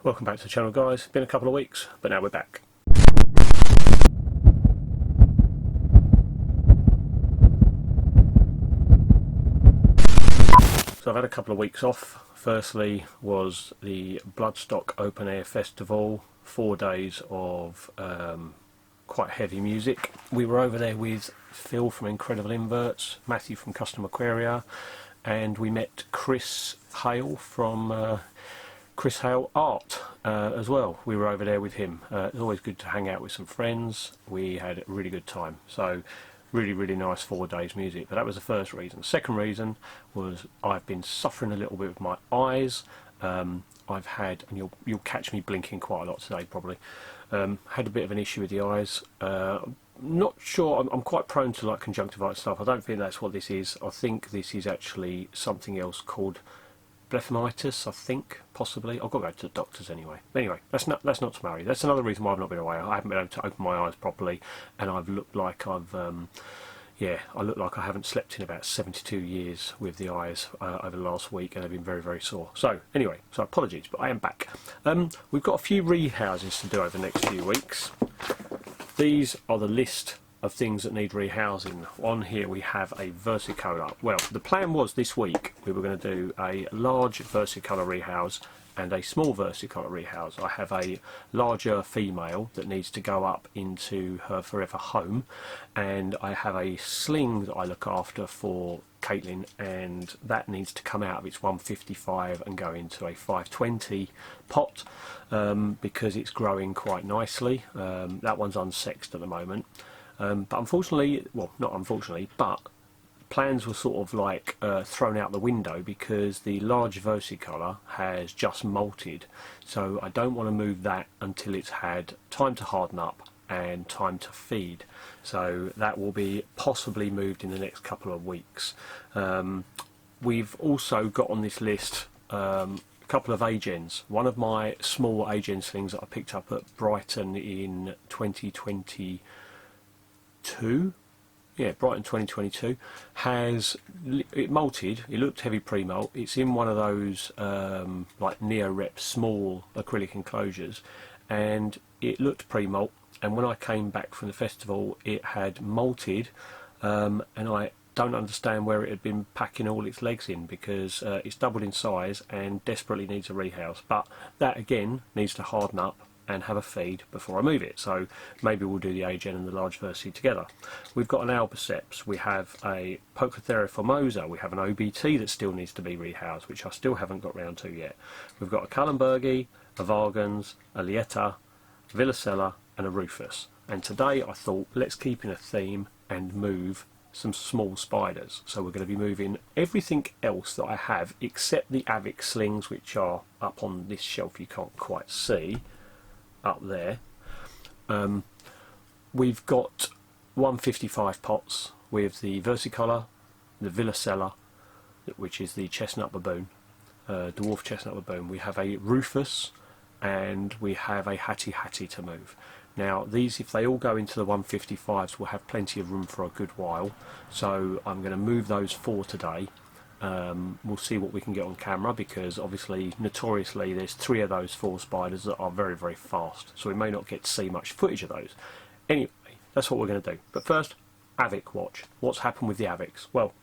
Welcome back to the channel, guys. Been a couple of weeks, but now we're back. So I've had a couple of weeks off. Firstly was the Bloodstock Open Air Festival, 4 days of quite heavy music. We were over there with Phil from Incredible Inverts, Matthew from Custom Aquaria, and we met Chris Hale from Chris Hale Art as well. We were over there with him. It's always good to hang out with some friends. We had a really good time. So really nice 4 days music. But that was the first reason. Second reason was I've been suffering a little bit with my eyes. I've had, and you'll catch me blinking quite a lot today probably, had a bit of an issue with the eyes. Not sure, I'm quite prone to like conjunctivitis stuff. I don't think that's what this is. I think this is actually something else called blepharitis, I think, possibly. I've got to go to the doctors anyway. Anyway, that's not to marry. That's another reason why I've not been away. I haven't been able to open my eyes properly, and I've looked like I look like I haven't slept in about 72 years with the eyes over the last week, and they've been very sore. So anyway, so apologies, but I am back. We've got a few rehouses to do over the next few weeks. These are the list of things that need rehousing. On here we have a versicolor. Well, the plan was this week we were going to do a large versicolor rehouse and a small versicolor rehouse. I have a larger female that needs to go up into her forever home, and I have a sling that I look after for Caitlin, and that needs to come out of its 155 and go into a 520 pot because it's growing quite nicely. That one's unsexed at the moment. But unfortunately, well, not unfortunately, but plans were sort of like thrown out the window because the large versicolor has just molted. So I don't want to move that until it's had time to harden up and time to feed. So that will be possibly moved in the next couple of weeks. We've also got on this list a couple of agens. One of my small agen slings that I picked up at Brighton in 2022, Brighton 2022, it molted. It looked heavy pre-molt. It's in one of those like Neo-Rep small acrylic enclosures, and it looked pre-molt, and when I came back from the festival it had molted, and I don't understand where it had been packing all its legs in, because it's doubled in size and desperately needs a rehouse. But that again needs to harden up and have a feed before I move it, so maybe we'll do the agen and the large versi together. We've got an albiceps, we have a Pocothera formosa, we have an OBT that still needs to be rehoused, which I still haven't got round to yet. We've got a Cullenbergi, a Vargans, a Lieta, villosella and a Rufus. And today I thought, let's keep in a theme and move some small spiders. So we're going to be moving everything else that I have except the Avic slings, which are up on this shelf you can't quite see up there. We've got 155 pots with the versicolor, the villosella, which is the chestnut baboon, dwarf chestnut baboon. We have a Rufus, and we have a Hati to move. Now these, if they all go into the 155s, will have plenty of room for a good while, so I'm going to move those 4 today. We'll see what we can get on camera, because obviously notoriously there's 3 of those 4 spiders that are very fast, so we may not get to see much footage of those. Anyway, that's what we're going to do. But first, Avic watch. What's happened with the Avics? Well,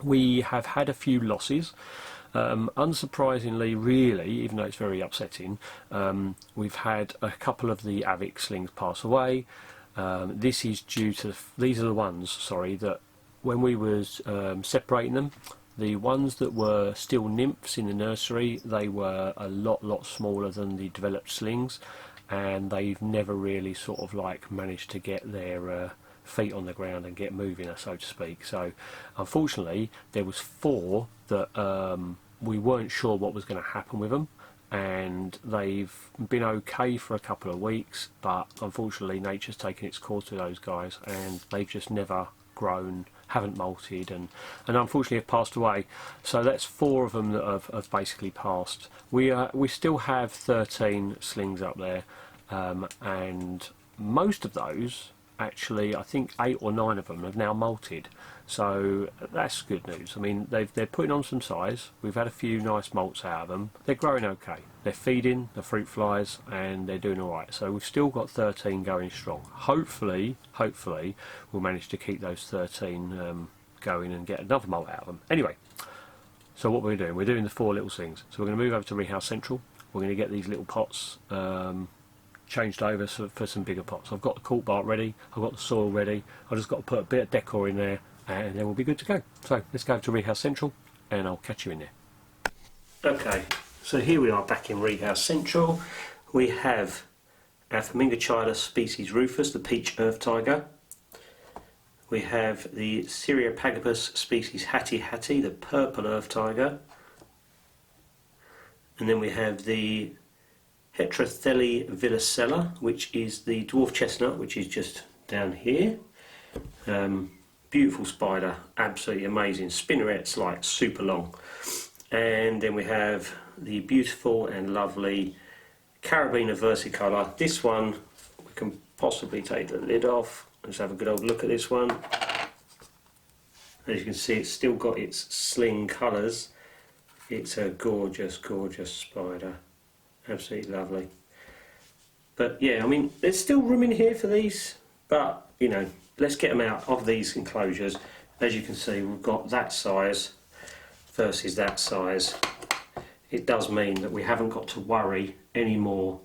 we have had a few losses. Unsurprisingly, really, even though it's very upsetting, we've had a couple of the Avic slings pass away. This is due to, these are the ones, sorry, that when we was separating them, the ones that were still nymphs in the nursery, they were a lot smaller than the developed slings, and they've never really sort of like managed to get their feet on the ground and get moving, so to speak. So unfortunately there was 4 that we weren't sure what was going to happen with them, and they've been okay for a couple of weeks, but unfortunately nature's taken its course with those guys, and they've just never grown, haven't molted, and unfortunately have passed away. So that's 4 of them that have basically passed. We still have 13 slings up there, and most of those actually, I think 8 or 9 of them have now molted, so that's good news. I mean, they're putting on some size. We've had a few nice molts out of them. They're growing okay. They're feeding the fruit flies and they're doing alright. So we've still got 13 going strong. Hopefully we'll manage to keep those 13 going and get another molt out of them. Anyway, so what we're doing, we're doing the 4 little things. So we're going to move over to Rehouse Central. We're going to get these little pots changed over for some bigger pots. I've got the cork bark ready, I've got the soil ready, I've just got to put a bit of decor in there and then we'll be good to go. So let's go to Rehouse Central and I'll catch you in there. Okay, so here we are back in Rehouse Central. We have our Phormingochilus species Rufus, the peach earth tiger. We have the Cyriopagopus species Hati, the purple earth tiger. And then we have the Heterothele villosella, which is the dwarf chestnut, which is just down here. Beautiful spider, absolutely amazing. Spinneret's like super long. And then we have the beautiful and lovely Caribena Versicolor. This one, we can possibly take the lid off. Let's have a good old look at this one. As you can see, it's still got its sling colours. It's a gorgeous, gorgeous spider. Absolutely lovely. But yeah, I mean, there's still room in here for these, but you know, let's get them out of these enclosures. As you can see, we've got that size versus that size. It does mean that we haven't got to worry anymore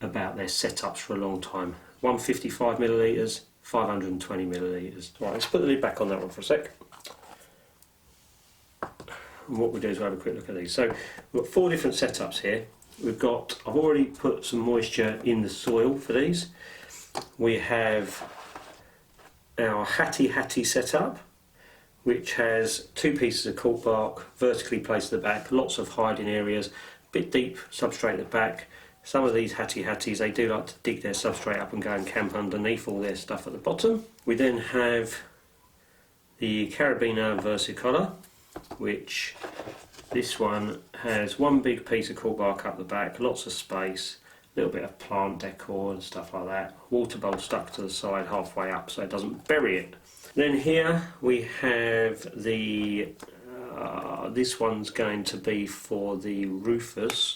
about their setups for a long time. 155 millilitres, 520 millilitres. Right, let's put the lid back on that one for a sec. And what we do is we'll have a quick look at these. So we've got 4 different setups here. I've already put some moisture in the soil for these. We have our Hati setup, which has 2 pieces of cork bark vertically placed at the back, lots of hiding areas, a bit deep substrate at the back. Some of these Hatis, they do like to dig their substrate up and go and camp underneath all their stuff at the bottom. We then have the Caribena Versicolor, which this one has 1 big piece of cork bark up the back, lots of space, a little bit of plant decor and stuff like that. Water bowl stuck to the side halfway up so it doesn't bury it. Then here we have the, this one's going to be for the Rufus.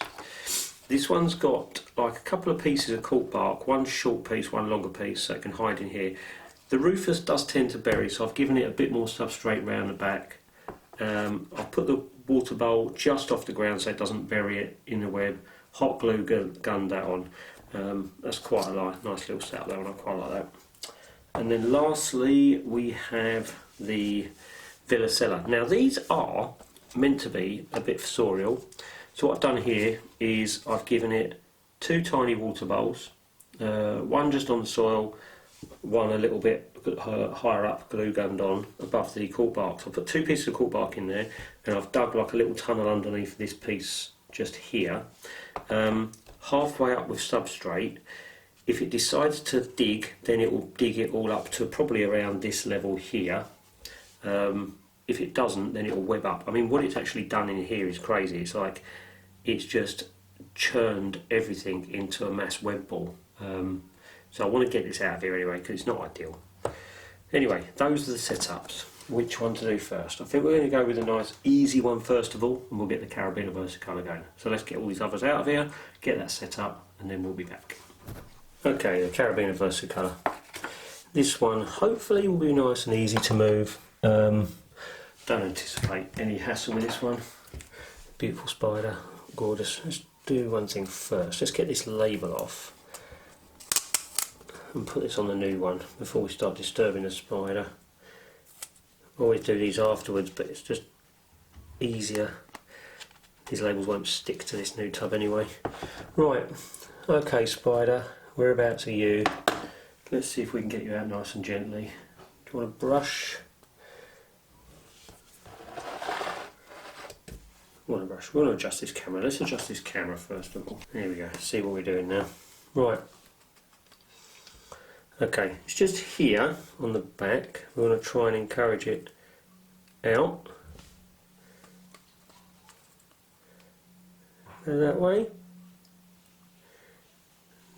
This one's got like a couple of pieces of cork bark, 1 short piece, 1 longer piece, so it can hide in here. The Rufus does tend to bury, so I've given it a bit more substrate round the back. I've put the water bowl just off the ground so it doesn't bury it in the web. Hot glue gunned that on. That's quite a nice little setup there, and I quite like that. And then lastly we have the villosella. Now these are meant to be a bit fossorial. So what I've done here is I've given it 2 tiny water bowls, 1 just on the soil, 1 a little bit higher up, glue gunned on above the cork bark. So I've put 2 pieces of cork bark in there, and I've dug like a little tunnel underneath this piece just here, halfway up with substrate. If it decides to dig, then it will dig it all up to probably around this level here. If it doesn't, then it will web up. I mean, what it's actually done in here is crazy. It's like it's just churned everything into a mass web ball. So I want to get this out of here anyway because it's not ideal. Anyway, those are the setups. Which one to do first? I think we're going to go with a nice easy one first of all, and we'll get the Caribena Versicolor going. So let's get all these others out of here, get that set up, and then we'll be back. Okay, the Caribena Versicolor. This one hopefully will be nice and easy to move. Don't anticipate any hassle with this one. Beautiful spider, gorgeous. Let's do one thing first. Let's get this label off and put this on the new one before we start disturbing the spider. Always do these afterwards, but it's just easier. These labels won't stick to this new tub anyway. Right, okay spider, whereabouts are you? Let's see if we can get you out nice and gently. Do you want a brush? We want to adjust this camera. Let's adjust this camera first of all. There we go, see what we're doing now. Right. Okay, it's just here on the back. We want to try and encourage it out. Go that way.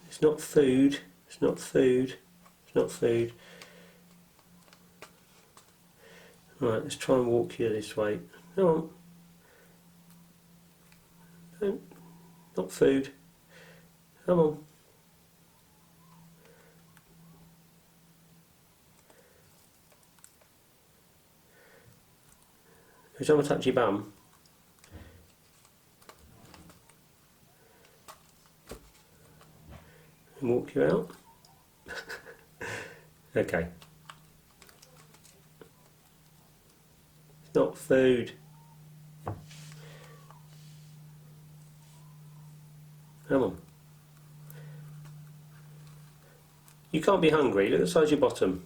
It's not food, it's not food. It's not food. Right, let's try and walk you this way. Come on. Don't, not food. Come on. Every time I touch your bum, and walk you out. Okay. It's not food. Come on. You can't be hungry. Look at the size of your bottom.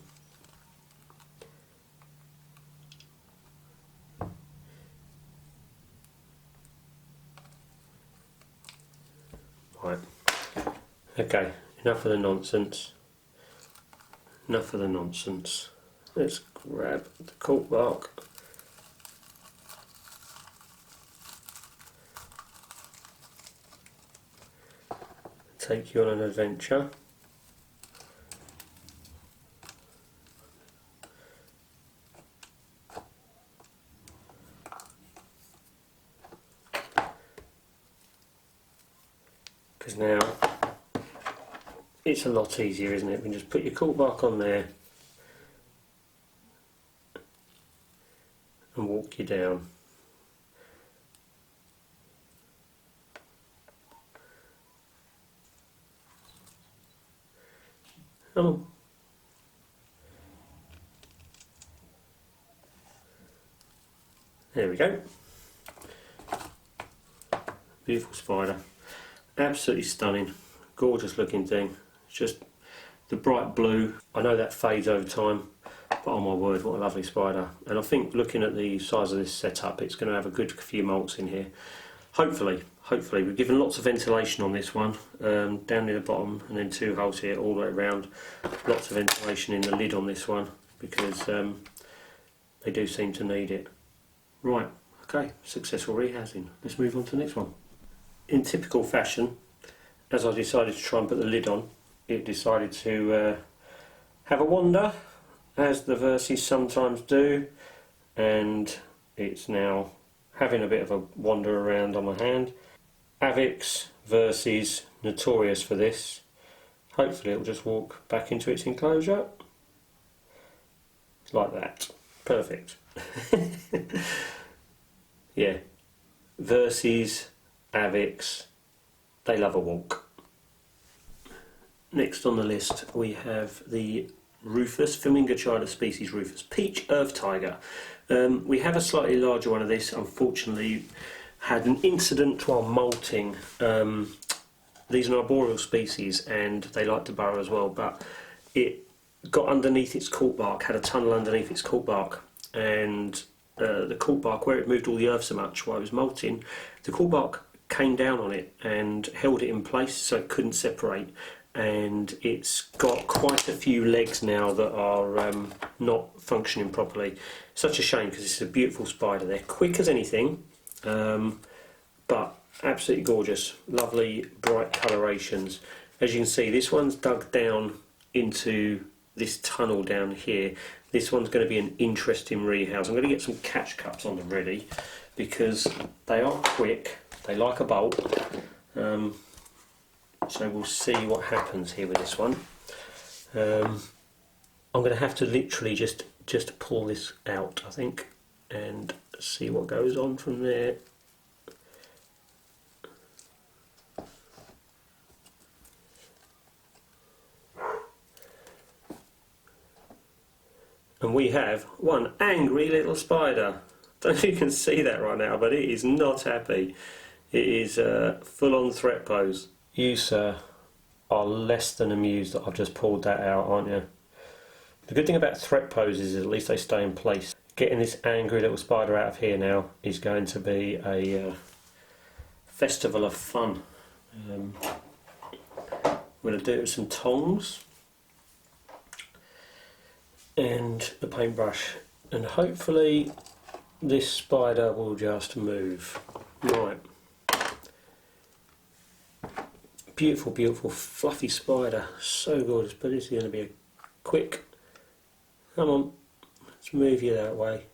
Right. Okay, enough of the nonsense. Enough of the nonsense. Let's grab the cork bark. Take you on an adventure. Because now it's a lot easier, isn't it? You can just put your cork bark on there and walk you down. Come on. There we go. Beautiful spider. Absolutely stunning. Gorgeous looking thing. It's just the bright blue. I know that fades over time, but oh my word, what a lovely spider. And I think looking at the size of this setup, it's going to have a good few molts in here. Hopefully. We've given lots of ventilation on this one, down near the bottom, and then 2 holes here all the way around. Lots of ventilation in the lid on this one, because they do seem to need it. Right, okay, successful rehousing. Let's move on to the next one. In typical fashion, as I decided to try and put the lid on, it decided to have a wander, as the Verses sometimes do, and it's now having a bit of a wander around on my hand. Avix Verses, notorious for this. Hopefully it will just walk back into its enclosure. Like that. Perfect. Yeah. Verses, Avix, they love a walk. Next on the list we have the Rufus, Phormingochilus species Rufus, Peach Earth Tiger. We have a slightly larger one of this, unfortunately had an incident while molting. These are arboreal species and they like to burrow as well, but it got underneath its cork bark, had a tunnel underneath its cork bark, and the cork bark, where it moved all the earth so much while it was molting, the cork bark came down on it and held it in place so it couldn't separate, and it's got quite a few legs now that are not functioning properly. Such a shame, because it's a beautiful spider. They're quick as anything, but absolutely gorgeous. Lovely bright colorations. As you can see, this one's dug down into this tunnel down here. This one's going to be an interesting rehouse. I'm going to get some catch cups on them ready, because they are quick, they like a bolt, so we'll see what happens here with this one. I'm going to have to literally just pull this out, I think, and see what goes on from there. And we have one angry little spider. I don't know if you can see that right now, but it is not happy. It is full on threat pose. You, sir, are less than amused that I've just pulled that out, aren't you? The good thing about threat poses is at least they stay in place. Getting this angry little spider out of here now is going to be a festival of fun. I'm going to do it with some tongs and the paintbrush, and hopefully this spider will just move. Right. Beautiful, beautiful, fluffy spider. So gorgeous, but it's going to be a quick. Come on, let's move you that way.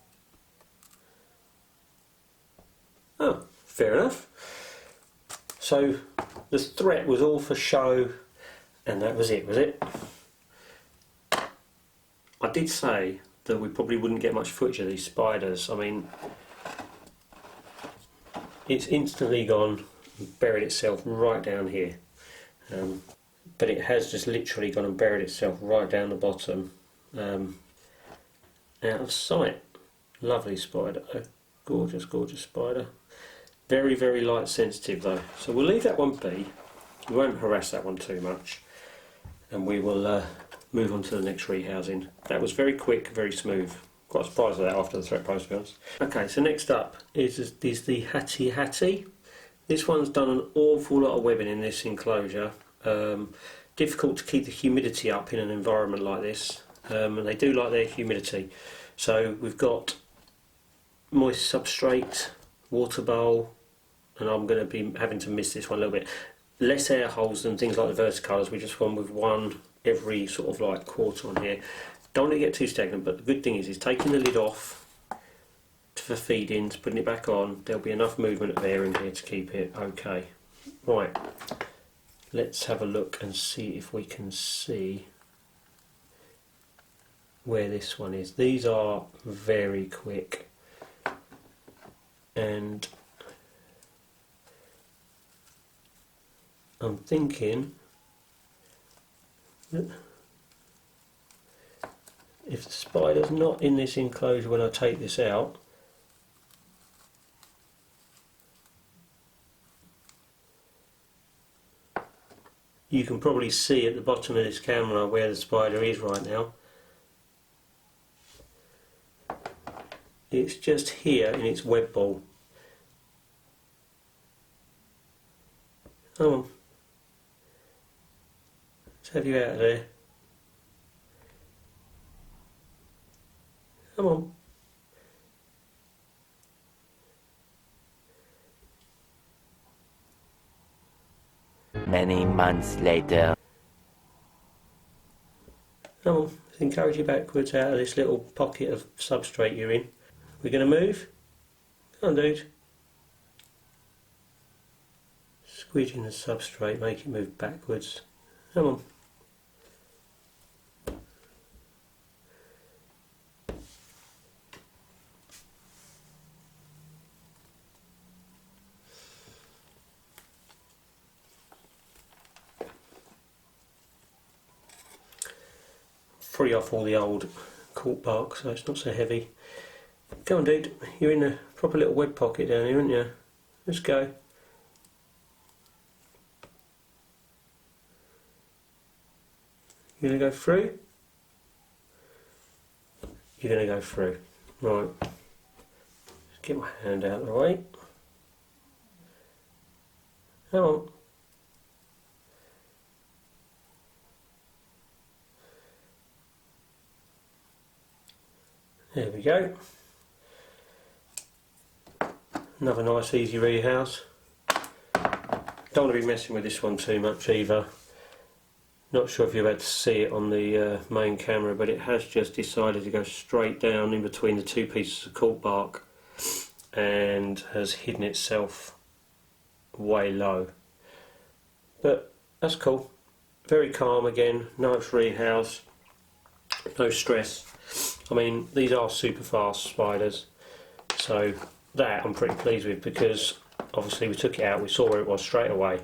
Oh, fair enough. So the threat was all for show, and that was it, was it? I did say that we probably wouldn't get much footage of these spiders. I mean, it's instantly gone and buried itself right down here. But it has just literally gone and buried itself right down the bottom, out of sight. Lovely spider, gorgeous, gorgeous spider. Very, very light sensitive though. So we'll leave that one be. We won't harass that one too much, and we will move on to the next rehousing. That was very quick, very smooth. Quite surprised at that after the threat post, to be honest. Okay, so next up is the Hati. This one's done an awful lot of webbing in this enclosure. Difficult to keep the humidity up in an environment like this, and they do like their humidity. So we've got moist substrate, water bowl, and I'm going to be having to miss this one a little bit. Less air holes than things like the Versicolors. We just gone with one every sort of like quarter on here. Don't want to get too stagnant, but the good thing is taking the lid off for feed-ins, putting it back on. There'll be enough movement of air in here to keep it okay. Right, let's have a look and see if we can see where this one is. These are very quick, and I'm thinking that if the spider's not in this enclosure when I take this out, you can probably see at the bottom of this camera where the spider is right now. It's just here in its web ball. Come on. Let's have you out of there. Come on. Many months later. Come on, let's encourage you backwards out of this little pocket of substrate you're in. We're going to move? Come on, dude. Squeeze in the substrate, make it move backwards. Come on. Free off all the old cork bark so it's not so heavy. Come on, dude, you're in a proper little web pocket down here, aren't you? Let's go. You're going to go through? You're going to go through. Right. Just get my hand out of the way. Come on. There we go. Another nice easy rehouse. Don't want to be messing with this one too much either. Not sure if you've had to see it on the main camera, but it has just decided to go straight down in between the two pieces of cork bark and has hidden itself way low. But that's cool. Very calm again, nice rehouse, no stress. I mean, these are super fast spiders, so that I'm pretty pleased with, because obviously we took it out, we saw where it was straight away,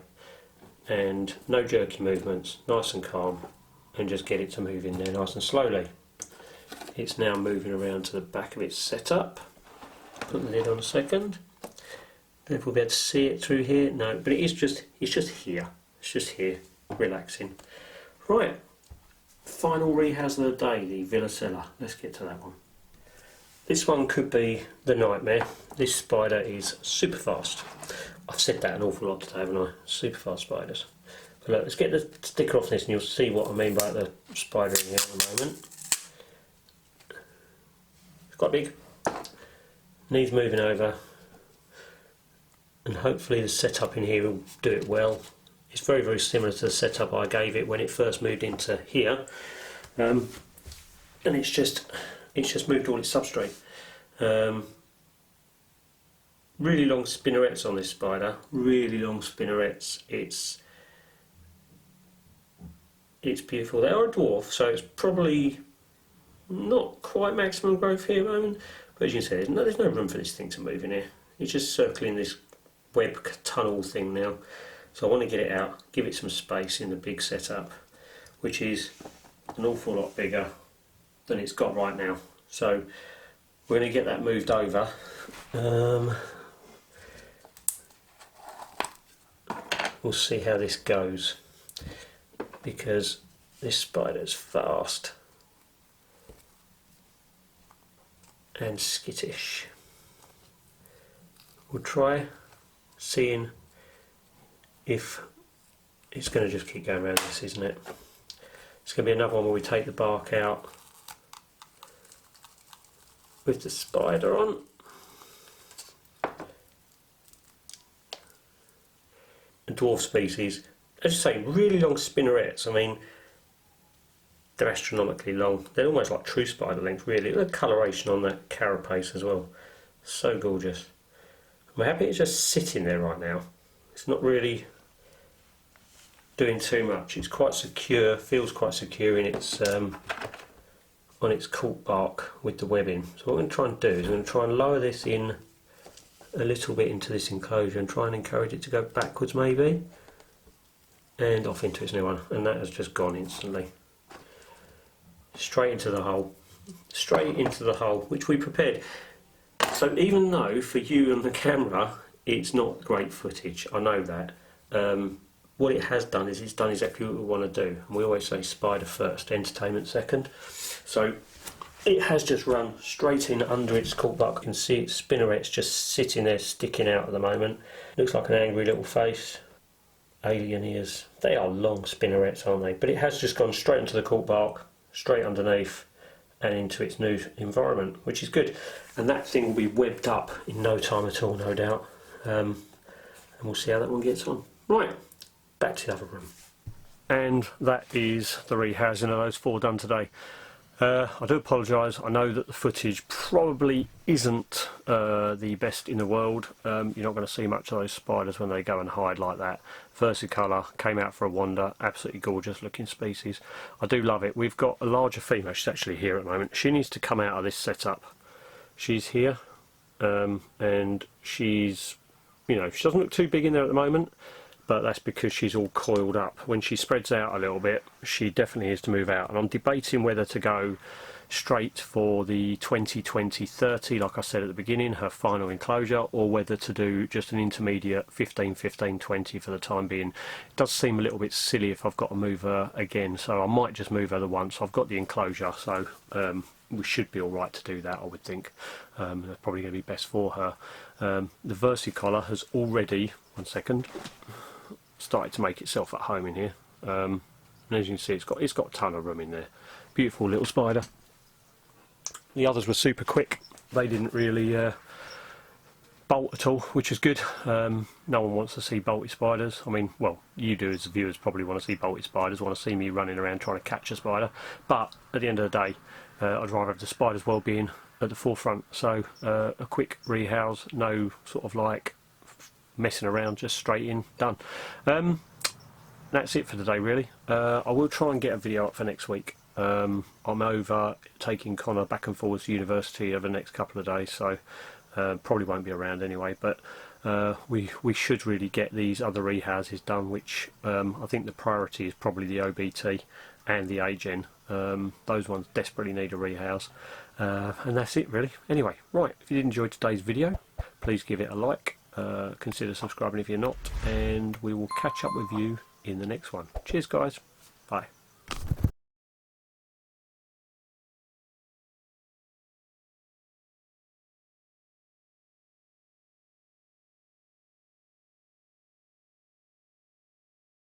and no jerky movements, nice and calm, and just get it to move in there nice and slowly. It's now moving around to the back of its setup. Put the lid on a second. If we'll be able to see it through here, no, but it's just here. It's just here, relaxing. Right. Final rehouse of the day, the villosella. Let's get to that one. This one could be the nightmare. This spider is super fast. I've said that an awful lot today, haven't I? Super fast spiders. But look, let's get the sticker off this and you'll see what I mean by the spider in here at the moment. It's quite big. Needs moving over. And hopefully the setup in here will do it well. It's very, very similar to the setup I gave it when it first moved into here. and it's just moved all its substrate. Really long spinnerets on this spider, really long spinnerets. It's beautiful. They are a dwarf, so it's probably not quite maximum growth here at the moment, but as you can see, there's no room for this thing to move in here. It's just circling this web tunnel thing now, so I want to get it out, give it some space in the big setup, which is an awful lot bigger than it's got right now. So we're going to get that moved over. We'll see how this goes, because this spider's fast and skittish. We'll try seeing if it's going to just keep going around this, isn't it? It's going to be another one where we take the bark out with the spider on. A dwarf species, as you say, really long spinnerets. I mean, they're astronomically long. They're almost like true spiderlings, really. The coloration on that carapace as well, so gorgeous. I'm happy it's just sitting there right now. It's not really doing too much. It's quite secure, feels quite secure in its on its cork bark with the webbing. So what I'm going to try and do is I'm going to try and lower this in a little bit into this enclosure and try and encourage it to go backwards maybe, and off into its new one, and that has just gone instantly. Straight into the hole, which we prepared. So even though for you and the camera it's not great footage, I know that, what it has done is it's done exactly what we want to do, and we always say spider first, entertainment second. So it has just run straight in under its cork bark. You can see its spinnerets just sitting there sticking out at the moment. Looks like an angry little face. Alien ears. They are long spinnerets, aren't they? But it has just gone straight into the cork bark, straight underneath and into its new environment, which is good. And that thing will be webbed up in no time at all, no doubt. And we'll see how that one gets on. Right, back to the other room. And that is the rehousing of those 4 done today. I do apologise. I know that the footage probably isn't the best in the world. You're not going to see much of those spiders when they go and hide like that. Versicolor came out for a wander, absolutely gorgeous looking species. I do love it. We've got a larger female, she's actually here at the moment. She needs to come out of this setup. She's here, and she's, you know, she doesn't look too big in there at the moment, but that's because she's all coiled up. When she spreads out a little bit, she definitely is to move out, and I'm debating whether to go straight for the 20-20-30, like I said at the beginning, her final enclosure, or whether to do just an intermediate 15-15-20 for the time being. It does seem a little bit silly if I've got to move her again, so I might just move her the once. I've got the enclosure, so we should be alright to do that, I would think. That's probably going to be best for her. The Versicolor has already, one second, started to make itself at home in here. And as you can see, it's got a ton of room in there. Beautiful little spider. The others were super quick. They didn't really bolt at all, which is good. No one wants to see bolty spiders. I mean, well, you do as viewers probably want to see bolty spiders, want to see me running around trying to catch a spider. But at the end of the day, I'd rather have the spider's well-being at the forefront. So a quick rehouse, no sort of like messing around, just straight in, done. That's it for today really. I will try and get a video up for next week. I'm over taking Connor back and forwards to university over the next couple of days, so probably won't be around anyway, but we should really get these other rehouses done, which I think the priority is probably the OBT and the AGen. Those ones desperately need a rehouse, and that's it really. Anyway, right, if you did enjoy today's video, please give it a like, consider subscribing if you're not, and we will catch up with you in the next one. Cheers guys, bye.